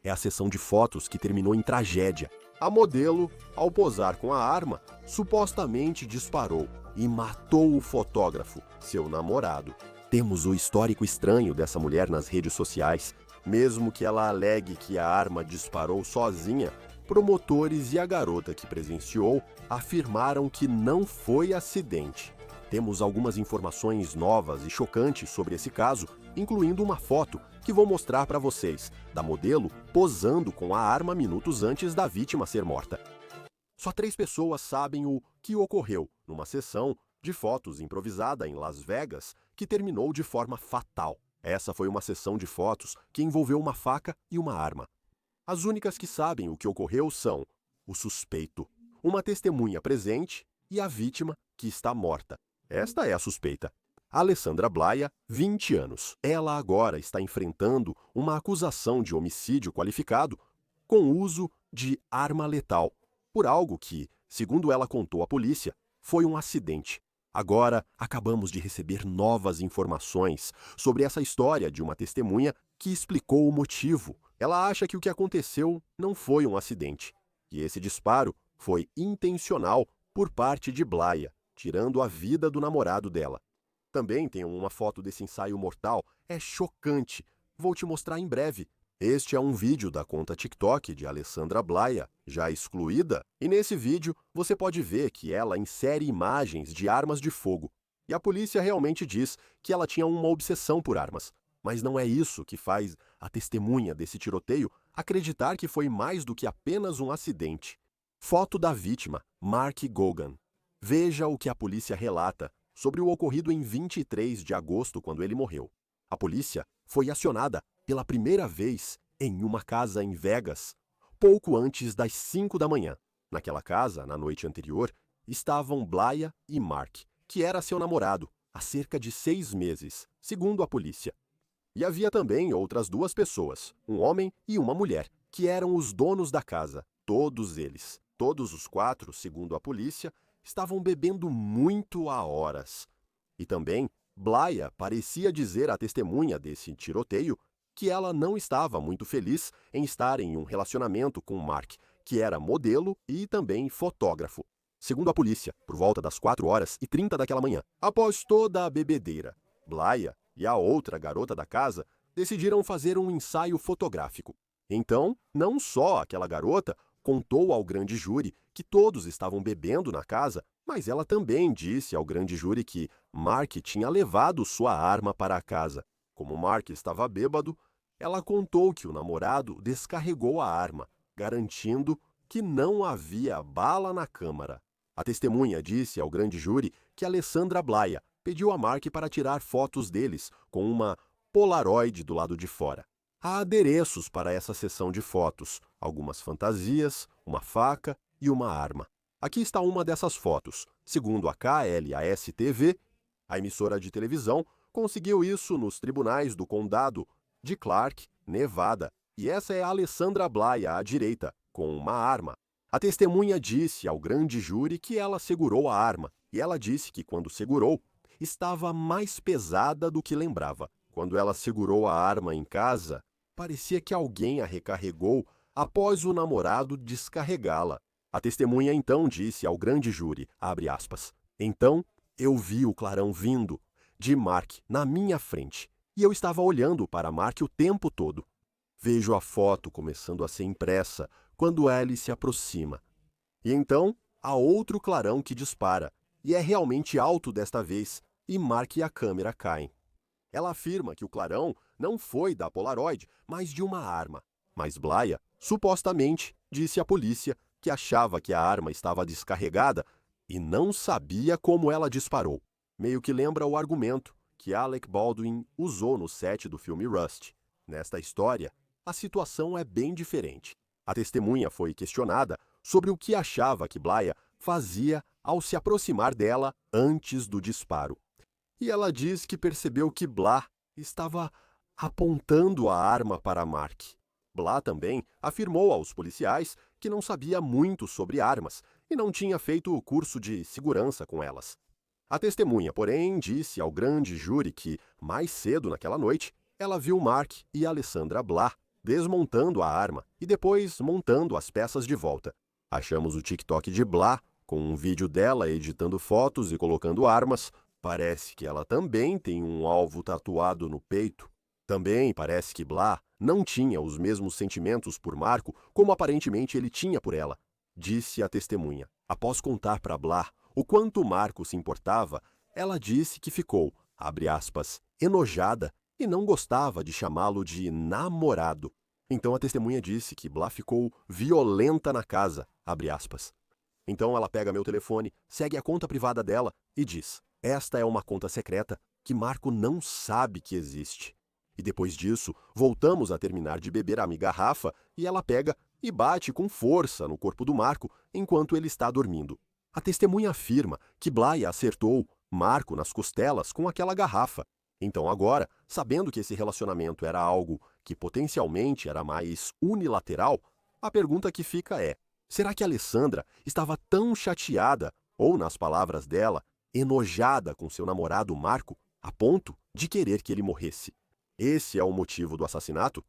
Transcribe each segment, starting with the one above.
é a sessão de fotos que terminou em tragédia. A modelo, ao posar com a arma, supostamente disparou e matou o fotógrafo, seu namorado. Temos o histórico estranho dessa mulher nas redes sociais. Mesmo que ela alegue que a arma disparou sozinha, promotores e a garota que presenciou afirmaram que não foi acidente. Temos algumas informações novas e chocantes sobre esse caso, incluindo uma foto que vou mostrar para vocês, da modelo posando com a arma minutos antes da vítima ser morta. Só 3 pessoas sabem o que ocorreu numa sessão de fotos improvisada em Las Vegas que terminou de forma fatal. Essa foi uma sessão de fotos que envolveu uma faca e uma arma. As únicas que sabem o que ocorreu são o suspeito, uma testemunha presente e a vítima que está morta. Esta é a suspeita. Alessandra Blaia, 20 anos. Ela agora está enfrentando uma acusação de homicídio qualificado com uso de arma letal, por algo que, segundo ela contou à polícia, foi um acidente. Agora, acabamos de receber novas informações sobre essa história de uma testemunha que explicou o motivo. Ela acha que o que aconteceu não foi um acidente, que esse disparo foi intencional por parte de Blaia, tirando a vida do namorado dela. Também tem uma foto desse ensaio mortal, é chocante. Vou te mostrar em breve. Este é um vídeo da conta TikTok de Alessandra Blaia, já excluída, e nesse vídeo você pode ver que ela insere imagens de armas de fogo. E a polícia realmente diz que ela tinha uma obsessão por armas. Mas não é isso que faz a testemunha desse tiroteio acreditar que foi mais do que apenas um acidente. Foto da vítima, Mark Gogan. Veja o que a polícia relata sobre o ocorrido em 23 de agosto, quando ele morreu. A polícia foi acionada pela primeira vez em uma casa em Vegas, pouco antes das 5 da manhã. Naquela casa, na noite anterior, estavam Blaia e Mark, que era seu namorado, há cerca de 6 meses, segundo a polícia. E havia também outras 2 pessoas, um homem e uma mulher, que eram os donos da casa, todos eles. Todos os 4, segundo a polícia, estavam bebendo muito há horas. E também, Blaia parecia dizer à testemunha desse tiroteio que ela não estava muito feliz em estar em um relacionamento com Mark, que era modelo e também fotógrafo. Segundo a polícia, por volta das 4h30 daquela manhã, após toda a bebedeira, Blaia e a outra garota da casa decidiram fazer um ensaio fotográfico. Então, não só aquela garota contou ao grande júri que todos estavam bebendo na casa, mas ela também disse ao grande júri que Mark tinha levado sua arma para a casa. Como Mark estava bêbado, ela contou que o namorado descarregou a arma, garantindo que não havia bala na câmara. A testemunha disse ao grande júri que Alessandra Blaia pediu a Mark para tirar fotos deles com uma Polaroid do lado de fora. Há adereços para essa sessão de fotos, algumas fantasias, uma faca e uma arma. Aqui está uma dessas fotos. Segundo a KLAS-TV, a emissora de televisão conseguiu isso nos tribunais do condado de Clark, Nevada. E essa é a Alessandra Blaia à direita, com uma arma. A testemunha disse ao grande júri que ela segurou a arma, e ela disse que quando segurou, estava mais pesada do que lembrava. Quando ela segurou a arma em casa, parecia que alguém a recarregou após o namorado descarregá-la. A testemunha então disse ao grande júri, abre aspas, então eu vi o clarão vindo de Mark na minha frente e eu estava olhando para Mark o tempo todo. Vejo a foto começando a ser impressa quando ele se aproxima. E então há outro clarão que dispara e é realmente alto desta vez e Mark e a câmera caem. Ela afirma que o clarão não foi da Polaroid, mas de uma arma. Mas Blaia, supostamente, disse à polícia que achava que a arma estava descarregada e não sabia como ela disparou. Meio que lembra o argumento que Alec Baldwin usou no set do filme Rust. Nesta história, a situação é bem diferente. A testemunha foi questionada sobre o que achava que Blaia fazia ao se aproximar dela antes do disparo. E ela diz que percebeu que Blah estava apontando a arma para Mark. Blah também afirmou aos policiais que não sabia muito sobre armas e não tinha feito o curso de segurança com elas. A testemunha, porém, disse ao grande júri que, mais cedo naquela noite, ela viu Mark e Alessandra Blah desmontando a arma e depois montando as peças de volta. Achamos o TikTok de Blah, com um vídeo dela editando fotos e colocando armas. Parece que ela também tem um alvo tatuado no peito. Também parece que Blah não tinha os mesmos sentimentos por Marco como aparentemente ele tinha por ela, disse a testemunha. Após contar para Blah o quanto Marco se importava, ela disse que ficou, abre aspas, enojada e não gostava de chamá-lo de namorado. Então a testemunha disse que Blah ficou violenta na casa, abre aspas. Então ela pega meu telefone, segue a conta privada dela e diz: esta é uma conta secreta que Marco não sabe que existe. E depois disso, voltamos a terminar de beber a garrafa e ela pega e bate com força no corpo do Marco enquanto ele está dormindo. A testemunha afirma que Blaia acertou Marco nas costelas com aquela garrafa. Então agora, sabendo que esse relacionamento era algo que potencialmente era mais unilateral, a pergunta que fica é: será que Alessandra estava tão chateada, ou nas palavras dela, enojada com seu namorado Marco, a ponto de querer que ele morresse? Esse é o motivo do assassinato?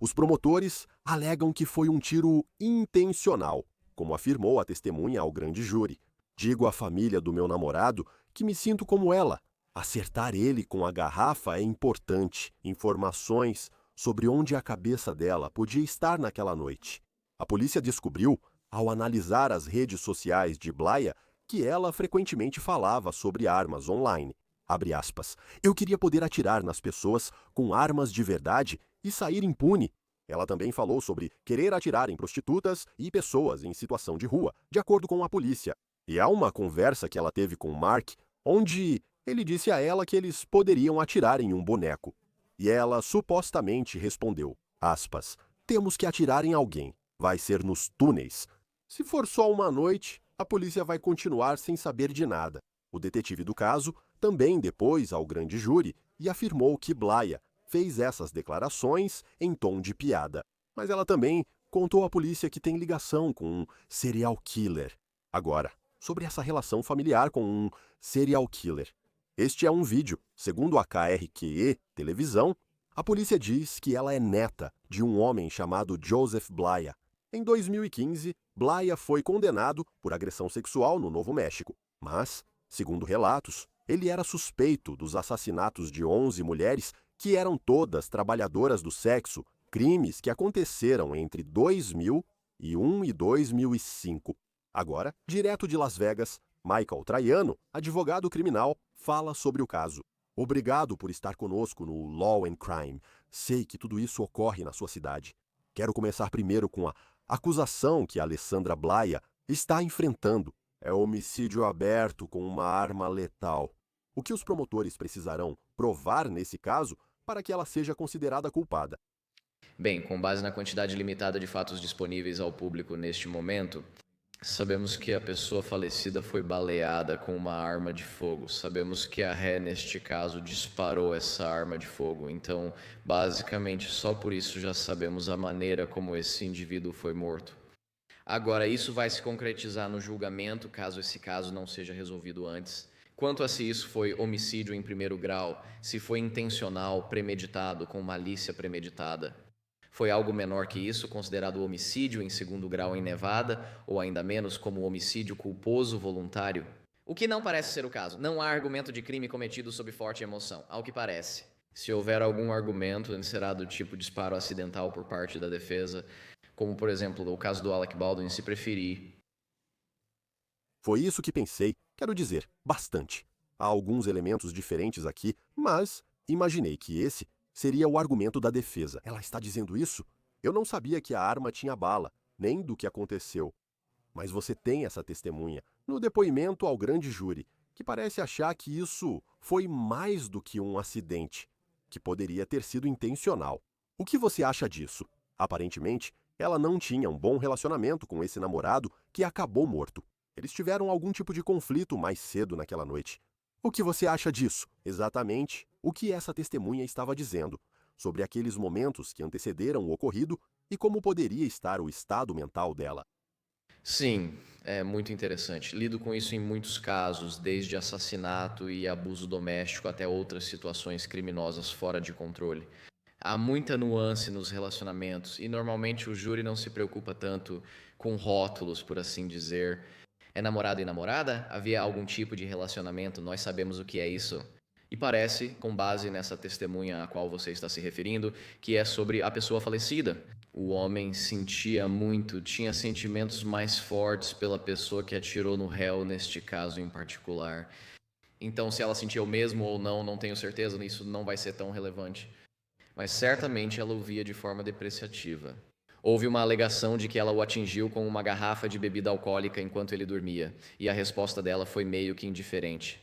Os promotores alegam que foi um tiro intencional, como afirmou a testemunha ao grande júri. Digo à família do meu namorado que me sinto como ela. Acertar ele com a garrafa é importante. Informações sobre onde a cabeça dela podia estar naquela noite. A polícia descobriu, ao analisar as redes sociais de Blaia, que ela frequentemente falava sobre armas online. Abre aspas. Eu queria poder atirar nas pessoas com armas de verdade e sair impune. Ela também falou sobre querer atirar em prostitutas e pessoas em situação de rua, de acordo com a polícia. E há uma conversa que ela teve com Mark, onde ele disse a ela que eles poderiam atirar em um boneco. E ela supostamente respondeu, aspas, temos que atirar em alguém. Vai ser nos túneis. Se for só uma noite, a polícia vai continuar sem saber de nada. O detetive do caso também depôs ao grande júri e afirmou que Blaia fez essas declarações em tom de piada. Mas ela também contou à polícia que tem ligação com um serial killer. Agora, sobre essa relação familiar com um serial killer. Este é um vídeo. Segundo a KRQE Televisão, a polícia diz que ela é neta de um homem chamado Joseph Blaia. Em 2015, Blaia foi condenado por agressão sexual no Novo México, mas, segundo relatos, ele era suspeito dos assassinatos de 11 mulheres que eram todas trabalhadoras do sexo, crimes que aconteceram entre 2001 e 2005. Agora, direto de Las Vegas, Michael Traiano, advogado criminal, fala sobre o caso. Obrigado por estar conosco no Law and Crime. Sei que tudo isso ocorre na sua cidade. Quero começar primeiro com a acusação que a Alessandra Blaia está enfrentando. É homicídio aberto com uma arma letal. O que os promotores precisarão provar nesse caso para que ela seja considerada culpada? Bem, com base na quantidade limitada de fatos disponíveis ao público neste momento, sabemos que a pessoa falecida foi baleada com uma arma de fogo. Sabemos que a ré, neste caso, disparou essa arma de fogo. Então, basicamente, só por isso já sabemos a maneira como esse indivíduo foi morto. Agora, isso vai se concretizar no julgamento, caso esse caso não seja resolvido antes. Quanto a se isso foi homicídio em primeiro grau, se foi intencional, premeditado, com malícia premeditada. Foi algo menor que isso, considerado homicídio em segundo grau em Nevada, ou ainda menos como homicídio culposo voluntário? O que não parece ser o caso. Não há argumento de crime cometido sob forte emoção, ao que parece. Se houver algum argumento, ele será do tipo disparo acidental por parte da defesa, como, por exemplo, o caso do Alec Baldwin, se preferir. Foi isso que pensei, quero dizer, bastante. Há alguns elementos diferentes aqui, mas imaginei que esse seria o argumento da defesa. Ela está dizendo isso? Eu não sabia que a arma tinha bala, nem do que aconteceu. Mas você tem essa testemunha no depoimento ao grande júri, que parece achar que isso foi mais do que um acidente, que poderia ter sido intencional. O que você acha disso? Aparentemente, ela não tinha um bom relacionamento com esse namorado que acabou morto. Eles tiveram algum tipo de conflito mais cedo naquela noite. O que você acha disso? Exatamente o que essa testemunha estava dizendo sobre aqueles momentos que antecederam o ocorrido e como poderia estar o estado mental dela. Sim, é muito interessante. Lido com isso em muitos casos, desde assassinato e abuso doméstico até outras situações criminosas fora de controle. Há muita nuance nos relacionamentos e normalmente o júri não se preocupa tanto com rótulos, por assim dizer. É namorado e namorada? Havia algum tipo de relacionamento? Nós sabemos o que é isso. E parece, com base nessa testemunha a qual você está se referindo, que é sobre a pessoa falecida. O homem sentia muito, tinha sentimentos mais fortes pela pessoa que atirou no réu, neste caso em particular. Então, se ela sentia o mesmo ou não, não tenho certeza, isso não vai ser tão relevante. Mas certamente ela o via de forma depreciativa. Houve uma alegação de que ela o atingiu com uma garrafa de bebida alcoólica enquanto ele dormia, e a resposta dela foi meio que indiferente.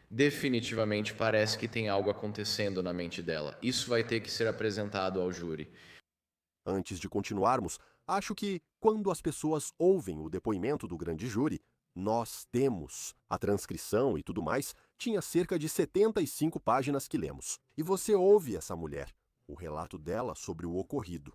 Definitivamente parece que tem algo acontecendo na mente dela. Isso vai ter que ser apresentado ao júri. Antes de continuarmos, acho que, quando as pessoas ouvem o depoimento do grande júri, nós temos a transcrição e tudo mais, tinha cerca de 75 páginas que lemos. E você ouve essa mulher, o relato dela sobre o ocorrido.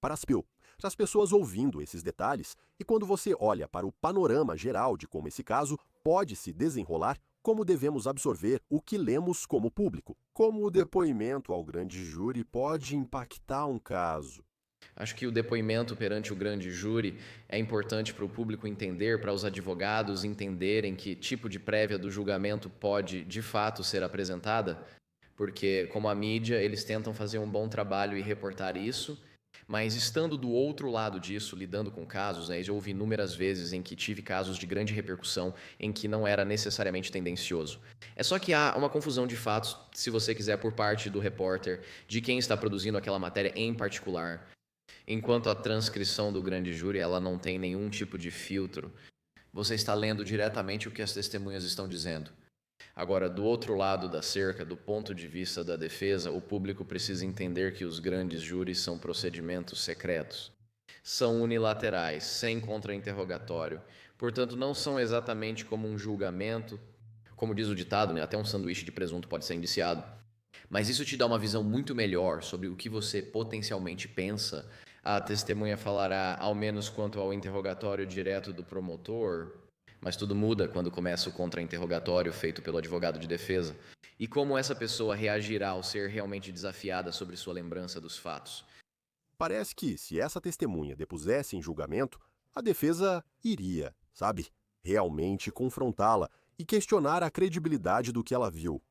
Para as pessoas ouvindo esses detalhes, e quando você olha para o panorama geral de como esse caso pode se desenrolar, como devemos absorver o que lemos como público, como o depoimento ao grande júri pode impactar um caso. Acho que o depoimento perante o grande júri é importante para o público entender, para os advogados entenderem que tipo de prévia do julgamento pode, de fato, ser apresentada, porque, como a mídia, eles tentam fazer um bom trabalho e reportar isso, mas estando do outro lado disso, lidando com casos, né, já houve inúmeras vezes em que tive casos de grande repercussão em que não era necessariamente tendencioso. É só que há uma confusão de fatos, se você quiser, por parte do repórter, de quem está produzindo aquela matéria em particular. Enquanto a transcrição do grande júri, ela não tem nenhum tipo de filtro. Você está lendo diretamente o que as testemunhas estão dizendo. Agora, do outro lado da cerca, do ponto de vista da defesa, o público precisa entender que os grandes júris são procedimentos secretos. São unilaterais, sem contra-interrogatório. Portanto, não são exatamente como um julgamento, como diz o ditado, né? Até um sanduíche de presunto pode ser indiciado. Mas isso te dá uma visão muito melhor sobre o que você potencialmente pensa. A testemunha falará, ao menos quanto ao interrogatório direto do promotor, mas tudo muda quando começa o contra-interrogatório feito pelo advogado de defesa. E como essa pessoa reagirá ao ser realmente desafiada sobre sua lembrança dos fatos. Parece que, se essa testemunha depusesse em julgamento, a defesa iria, realmente confrontá-la e questionar a credibilidade do que ela viu.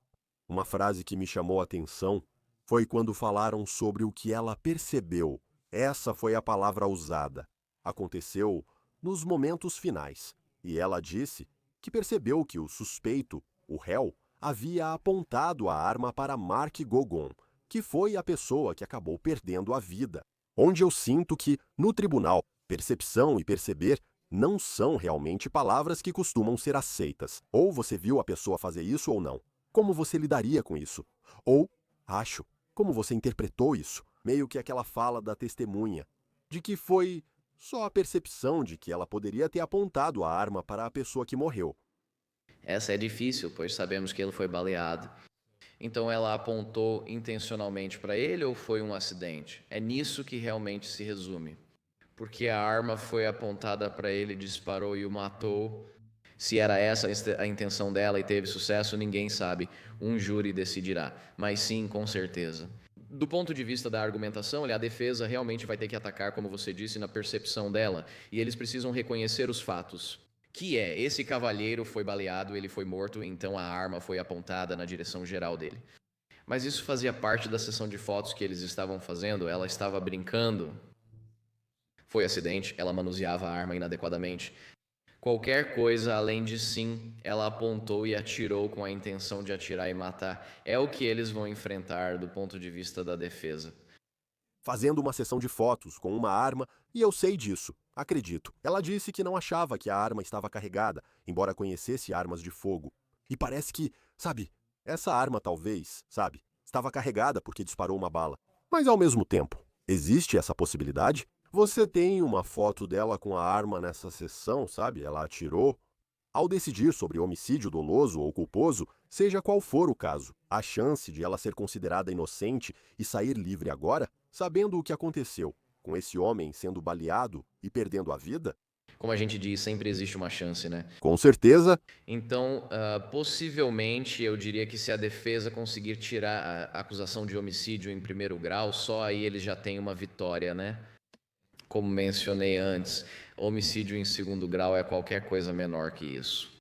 Uma frase que me chamou a atenção foi quando falaram sobre o que ela percebeu. Essa foi a palavra usada. Aconteceu nos momentos finais. E ela disse que percebeu que o suspeito, o réu, havia apontado a arma para Mark Gogon, que foi a pessoa que acabou perdendo a vida. Onde eu sinto que, no tribunal, percepção e perceber não são realmente palavras que costumam ser aceitas. Ou você viu a pessoa fazer isso ou não. Como você lidaria com isso? Ou, como você interpretou isso? Meio que aquela fala da testemunha, de que foi só a percepção de que ela poderia ter apontado a arma para a pessoa que morreu. Essa é difícil, pois sabemos que ele foi baleado. Então ela apontou intencionalmente para ele ou foi um acidente? É nisso que realmente se resume. Porque a arma foi apontada para ele, disparou e o matou. Se era essa a intenção dela e teve sucesso, ninguém sabe. Um júri decidirá. Mas sim, com certeza. Do ponto de vista da argumentação, a defesa realmente vai ter que atacar, como você disse, na percepção dela. E eles precisam reconhecer os fatos. Que é, esse cavalheiro foi baleado, ele foi morto, então a arma foi apontada na direção geral dele. Mas isso fazia parte da sessão de fotos que eles estavam fazendo, ela estava brincando. Foi acidente, ela manuseava a arma inadequadamente. Qualquer coisa além de sim, ela apontou e atirou com a intenção de atirar e matar. É o que eles vão enfrentar do ponto de vista da defesa. Fazendo uma sessão de fotos com uma arma, e eu sei disso, acredito. Ela disse que não achava que a arma estava carregada, embora conhecesse armas de fogo. E parece que, essa arma talvez, estava carregada porque disparou uma bala. Mas ao mesmo tempo, existe essa possibilidade? Você tem uma foto dela com a arma nessa sessão, Ela atirou. Ao decidir sobre homicídio doloso ou culposo, seja qual for o caso, a chance de ela ser considerada inocente e sair livre agora, sabendo o que aconteceu, com esse homem sendo baleado e perdendo a vida? Como a gente diz, sempre existe uma chance, né? Com certeza. Então, possivelmente, eu diria que se a defesa conseguir tirar a acusação de homicídio em primeiro grau, só aí eles já têm uma vitória, né? Como mencionei antes, homicídio em segundo grau é qualquer coisa menor que isso.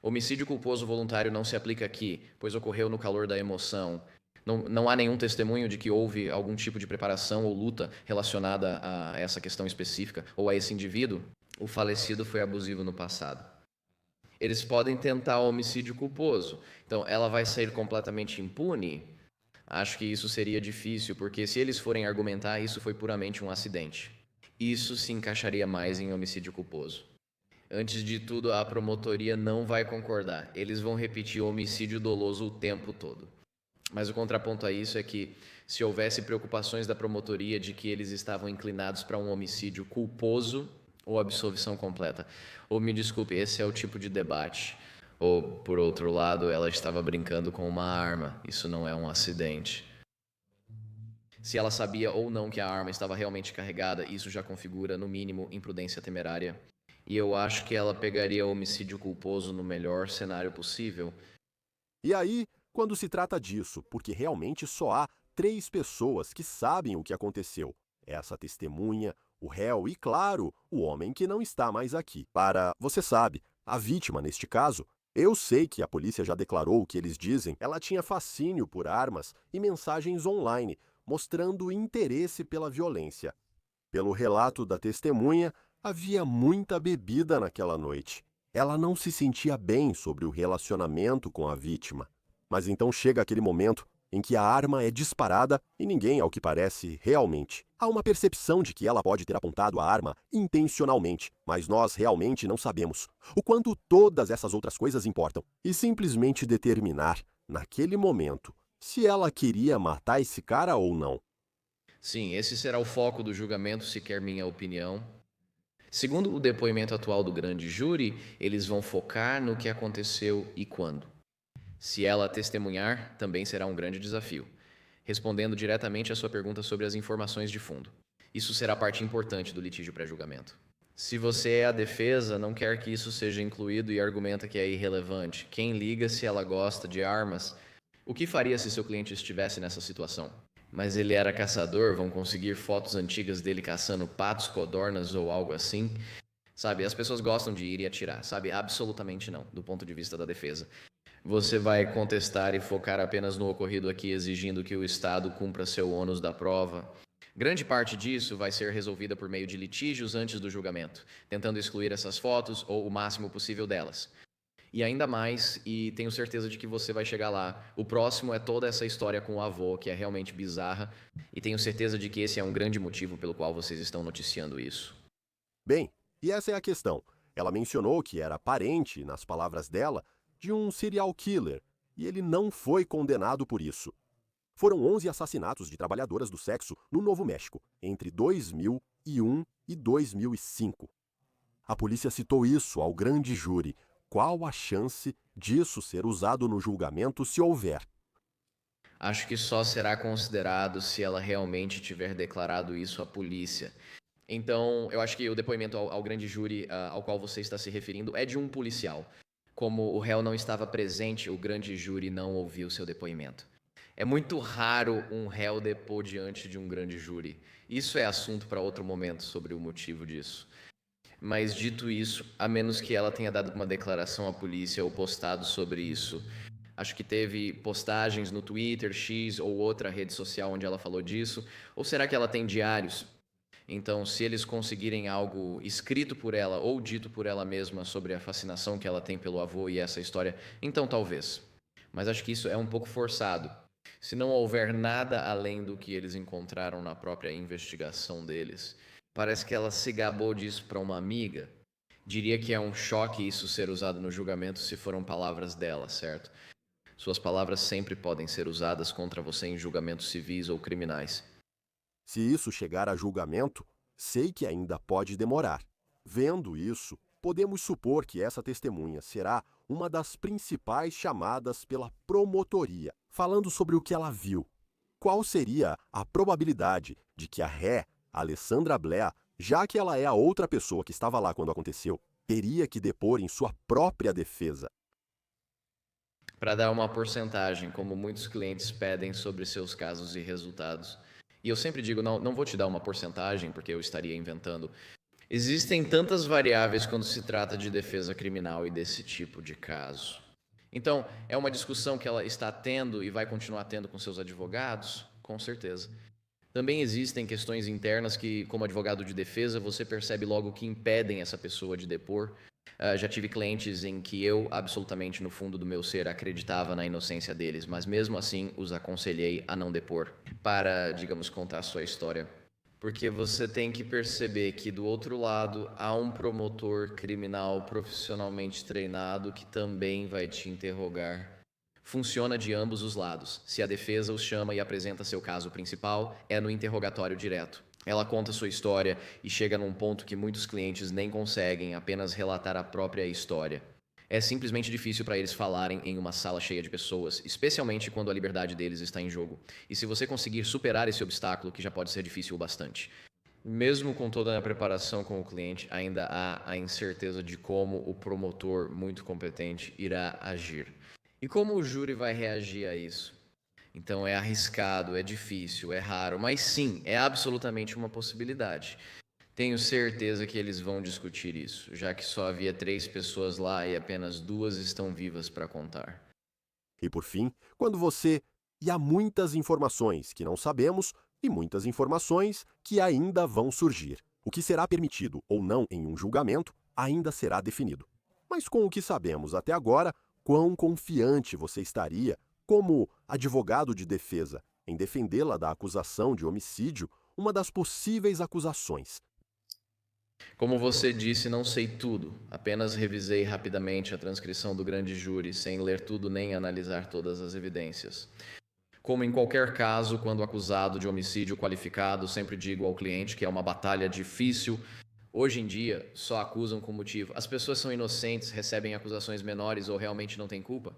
Homicídio culposo voluntário não se aplica aqui, pois ocorreu no calor da emoção. Não há nenhum testemunho de que houve algum tipo de preparação ou luta relacionada a essa questão específica ou a esse indivíduo. O falecido foi abusivo no passado. Eles podem tentar homicídio culposo. Então, ela vai sair completamente impune? Acho que isso seria difícil, porque se eles forem argumentar, isso foi puramente um acidente. Isso se encaixaria mais em homicídio culposo. Antes de tudo, a promotoria não vai concordar. Eles vão repetir homicídio doloso o tempo todo. Mas o contraponto a isso é que, se houvesse preocupações da promotoria de que eles estavam inclinados para um homicídio culposo ou absolvição completa, ou me desculpe, esse é o tipo de debate. Ou, por outro lado, ela estava brincando com uma arma. Isso não é um acidente. Se ela sabia ou não que a arma estava realmente carregada, isso já configura, no mínimo, imprudência temerária. E eu acho que ela pegaria homicídio culposo no melhor cenário possível. E aí, quando se trata disso, porque realmente só há 3 pessoas que sabem o que aconteceu: essa testemunha, o réu e, claro, o homem que não está mais aqui. Você sabe, a vítima neste caso, eu sei que a polícia já declarou o que eles dizem, ela tinha fascínio por armas e mensagens online, mostrando interesse pela violência. Pelo relato da testemunha, havia muita bebida naquela noite. Ela não se sentia bem sobre o relacionamento com a vítima. Mas então chega aquele momento em que a arma é disparada e ninguém, ao que parece, realmente. Há uma percepção de que ela pode ter apontado a arma intencionalmente, mas nós realmente não sabemos o quanto todas essas outras coisas importam. E simplesmente determinar, naquele momento, se ela queria matar esse cara ou não. Sim, esse será o foco do julgamento, se quer minha opinião. Segundo o depoimento atual do grande júri, eles vão focar no que aconteceu e quando. Se ela testemunhar, também será um grande desafio, respondendo diretamente à sua pergunta sobre as informações de fundo. Isso será parte importante do litígio pré-julgamento. Se você é a defesa, não quer que isso seja incluído e argumenta que é irrelevante. Quem liga se ela gosta de armas? O que faria se seu cliente estivesse nessa situação? Mas ele era caçador, vão conseguir fotos antigas dele caçando patos, codornas ou algo assim? Sabe, as pessoas gostam de ir e atirar, sabe? Absolutamente não, do ponto de vista da defesa. Você vai contestar e focar apenas no ocorrido aqui, exigindo que o Estado cumpra seu ônus da prova. Grande parte disso vai ser resolvida por meio de litígios antes do julgamento, tentando excluir essas fotos ou o máximo possível delas. E ainda mais, e tenho certeza de que você vai chegar lá, o próximo é toda essa história com o avô, que é realmente bizarra, e tenho certeza de que esse é um grande motivo pelo qual vocês estão noticiando isso. Bem, e essa é a questão. Ela mencionou que era parente, nas palavras dela, de um serial killer, e ele não foi condenado por isso. Foram 11 assassinatos de trabalhadoras do sexo no Novo México, entre 2001 e 2005. A polícia citou isso ao grande júri. Qual a chance disso ser usado no julgamento se houver? Acho que só será considerado se ela realmente tiver declarado isso à polícia. Então, eu acho que o depoimento ao grande júri ao qual você está se referindo é de um policial. Como o réu não estava presente, o grande júri não ouviu seu depoimento. É muito raro um réu depor diante de um grande júri. Isso é assunto para outro momento sobre o motivo disso. Mas dito isso, a menos que ela tenha dado uma declaração à polícia ou postado sobre isso, acho que teve postagens no Twitter, X ou outra rede social onde ela falou disso, ou será que ela tem diários? Então, se eles conseguirem algo escrito por ela ou dito por ela mesma sobre a fascinação que ela tem pelo avô e essa história, então talvez. Mas acho que isso é um pouco forçado. Se não houver nada além do que eles encontraram na própria investigação deles, parece que ela se gabou disso para uma amiga. Diria que é um choque isso ser usado no julgamento se foram palavras dela, certo? Suas palavras sempre podem ser usadas contra você em julgamentos civis ou criminais. Se isso chegar a julgamento, sei que ainda pode demorar. Vendo isso, podemos supor que essa testemunha será uma das principais chamadas pela promotoria, falando sobre o que ela viu. Qual seria a probabilidade de que a ré, Alessandra Blea, Já que ela é a outra pessoa que estava lá quando aconteceu, teria que depor em sua própria defesa. Para dar uma porcentagem, como muitos clientes pedem sobre seus casos e resultados. E eu sempre digo, não vou te dar uma porcentagem, porque eu estaria inventando. Existem tantas variáveis quando se trata de defesa criminal e desse tipo de caso. Então, é uma discussão que ela está tendo e vai continuar tendo com seus advogados? Com certeza. Também existem questões internas que, como advogado de defesa, você percebe logo que impedem essa pessoa de depor. Já tive clientes em que eu, absolutamente no fundo do meu ser, acreditava na inocência deles, mas mesmo assim os aconselhei a não depor, para, digamos, contar a sua história. Porque você tem que perceber que do outro lado há um promotor criminal profissionalmente treinado que também vai te interrogar. Funciona de ambos os lados. Se a defesa os chama e apresenta seu caso principal, é no interrogatório direto. Ela conta sua história e chega num ponto que muitos clientes nem conseguem apenas relatar a própria história. É simplesmente difícil para eles falarem em uma sala cheia de pessoas, especialmente quando a liberdade deles está em jogo. E se você conseguir superar esse obstáculo, que já pode ser difícil o bastante. Mesmo com toda a preparação com o cliente, ainda há a incerteza de como o promotor, muito competente, irá agir. E como o júri vai reagir a isso? Então é arriscado, é difícil, é raro, mas sim, é absolutamente uma possibilidade. Tenho certeza que eles vão discutir isso, já que só havia 3 pessoas lá e apenas 2 estão vivas para contar. E por fim, quando você... E há muitas informações que não sabemos e muitas informações que ainda vão surgir. O que será permitido ou não em um julgamento ainda será definido. Mas com o que sabemos até agora, quão confiante você estaria, como advogado de defesa, em defendê-la da acusação de homicídio, uma das possíveis acusações? Como você disse, não sei tudo. Apenas revisei rapidamente a transcrição do grande júri, sem ler tudo nem analisar todas as evidências. Como em qualquer caso, quando acusado de homicídio qualificado, sempre digo ao cliente que é uma batalha difícil. Hoje em dia, só acusam com motivo. As pessoas são inocentes, recebem acusações menores ou realmente não têm culpa?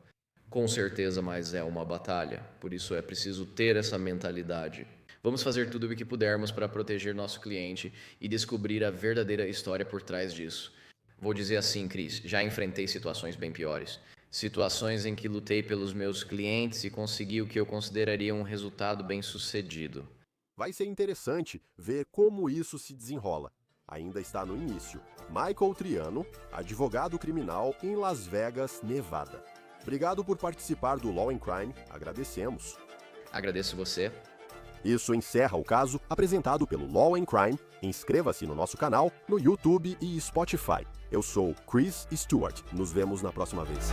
Com certeza, mas é uma batalha. Por isso é preciso ter essa mentalidade. Vamos fazer tudo o que pudermos para proteger nosso cliente e descobrir a verdadeira história por trás disso. Vou dizer assim, Cris, já enfrentei situações bem piores. Situações em que lutei pelos meus clientes e consegui o que eu consideraria um resultado bem-sucedido. Vai ser interessante ver como isso se desenrola. Ainda está no início. Michael Triano, advogado criminal em Las Vegas, Nevada. Obrigado por participar do Law and Crime, agradecemos. Agradeço você. Isso encerra o caso apresentado pelo Law and Crime. Inscreva-se no nosso canal no YouTube e Spotify. Eu sou Chris Stewart. Nos vemos na próxima vez.